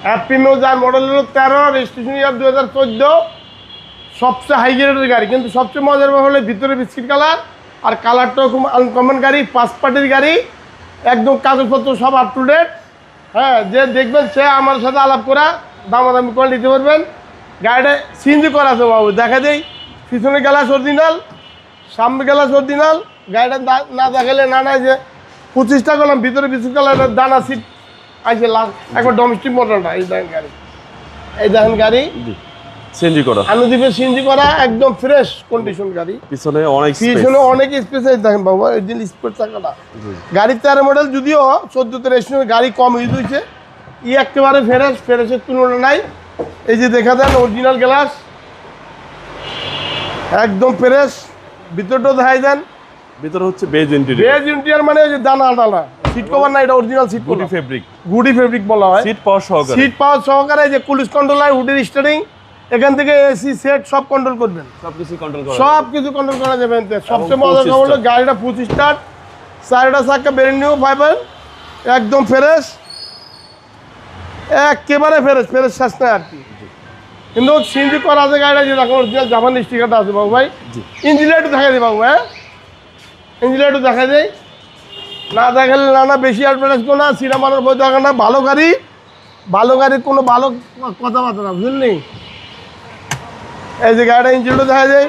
অ্যাপিনো যার মডেল হলো 13, রেজিস্ট্রেশন ইয়ার 2014, সবচেয়ে হাই গ্রেডের গাড়ি। কিন্তু সবচেয়ে মজার ব্যাপার হলো ভিতরে বিস্কিট কালার, আর কালারটাও খুব আনকমন গাড়ি, 5 পার্টির গাড়ি, একদম কাগজপত্র সব আপ টু ডেট। হ্যাঁ, যে দেখবেন সে আমার সাথে আলাপ করা দামাদামি করে নিতে পারবেন। গাড়িটা সিএনজি করা আছে বাবু, দেখা দেই পিছনে গ্লাস অরিজিনাল, সামনে গ্লাস অরিজিনাল। গাড়িটা না দেখালে না নাই যে 25টা করলাম, ভিতরে বিস্কিট কালারের দানা সিট আছে লাস্ট, একবার ডোমেস্টিক মডেলটা। এই দেখেন গাড়ি, এই দেখেন গাড়ি সিএনজি করা, আনুদ্বীপের সিএনজি করা, একদম ফ্রেশ কন্ডিশন গাড়ি। পিছনে অনেক স্পেস দেখেন বাবু, এই দিন স্পোর্ট চাকাটা। গাড়ি 13 মডেল, যদিও 14তে রেজিস্ট্রেশন, গাড়ি কম ইউজ হয়েছে। একেবারে ফ্রেশের তুলনা নাই। এই যে দেখা দেন অরিজিনাল গ্লাস, একদম ফ্রেশ। ভিতরটাও দেখাই দেন, ভিতরে হচ্ছে বেজ ইন্টেরিয়র, মানে ওই যে দানা দানা সিট কভার না, এটা অরিজিনাল সিট গুডি ফেব্রিক, গুডি ফেব্রিক বলা হয়। সিট পাওয়ার সহকারে, যে কুলিশ কন্ট্রোল হয়, হুডের স্টারিং, এখান থেকে এসি সেট সব কন্ট্রোল করবেন, সবকিছু কন্ট্রোল করা যাবে। সবচেয়ে মজার খবর হলো গাড়িটা 25 স্টার্ট, 4টা চাকা ব্র্যান্ড নিউ পাইবেন, একদম ফ্রেশ, একেবারে ফ্রেশ শেষ নাই আর কি। কিন্তু সিএনজি করা আছে গাড়িটা, যে দেখো অরিজিনাল জাপানি স্টিকারটা আছে বাবু ভাই। ইঞ্জিন লাইটও দেখা যায় বাবু, হ্যাঁ ইঞ্জিন লাইটও দেখা যায়, না দেখালে না বেশি অ্যাডভার্টাইজ করো না, সিনেমার বই দেখা না। ভালো গাড়ির কোনো ভালো কথাবার্তা না, বুঝলি। এই যে গাড়িটা ইঞ্জিনটা দেখা যায়,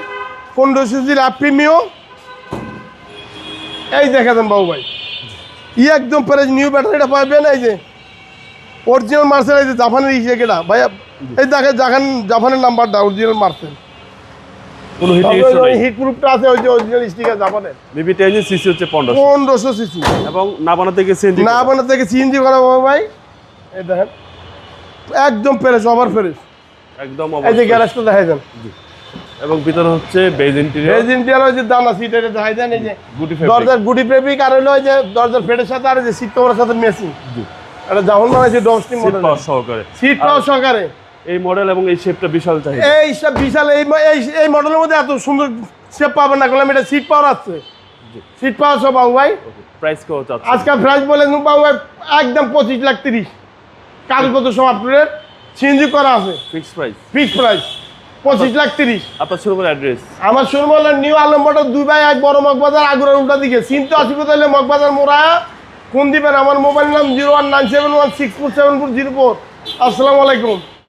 15 সিসির অ্যাপিনিও, এই দেখা দেন বাবু ভাই, একদম ফ্রেশ নিউ ব্যাটারিটা পাবেন। এই যে অরিজিনাল মার্সেল, এই যে জাপানের ইসেটা ভাইয়া, এই দেখেন জাপানের নাম্বারটা অরিজিনাল মার্সেল, কোনো হিট প্রুফটা আছে, ওই যে অরিজিনাল স্টিকার জাপানের। বিবিটি ইঞ্জিন সিসি হচ্ছে 1500 সিসি, এবং না বানাতে গিয়ে সিএনজি করা বাবু ভাই। এই দেখেন একদম ফ্রেশ, ওভার ফ্রেশ, একদম। এই যে গ্যারেজটা দেখাই দেন, এবং ভিতরে হচ্ছে বেজ ইন্টেরিয়র, ওই যে দানা সিট এটা দেখাই দেন। এই যে দরজার গুডি ফেব্রিক, আর হলো ওই যে দরজার ফেটের সাথে, আর যে সিট কভারের সাথে মেসিং, এটা যেমন বানাইছে ডোমেস্টিক মডেল, সিট পাওয়ার সহকারে। এই মডেল এবং এই শেপটা বিশাল চাহিদা, এই সব বিশাল। এই মডেলের মধ্যে এত সুন্দর শেপ পাবেন না, বললাম এটা সিট পাওয়ার আছে, সিট পাওয়ার সব বাবু ভাই। প্রাইস কত আছে আজকাল প্রাইস বলে বাবু ভাই, একদম 25,30,000, কাগজপত্র সব আপ টু ডেট, সিএনজি করা আছে, ফিক্সড প্রাইস 25,30,000। আপনার শোরুমের অ্যাড্রেস? আমার শোরুম হলো নিউ আলম মোটর 2/1 বড় মগবাজার, আগুরার উল্টা দিকে। চিনতে অসুবিধা হলে মগবাজার মোড়া ফোন দিবেন। আমার মোবাইল নাম 01971647404। আসসালামু আলাইকুম।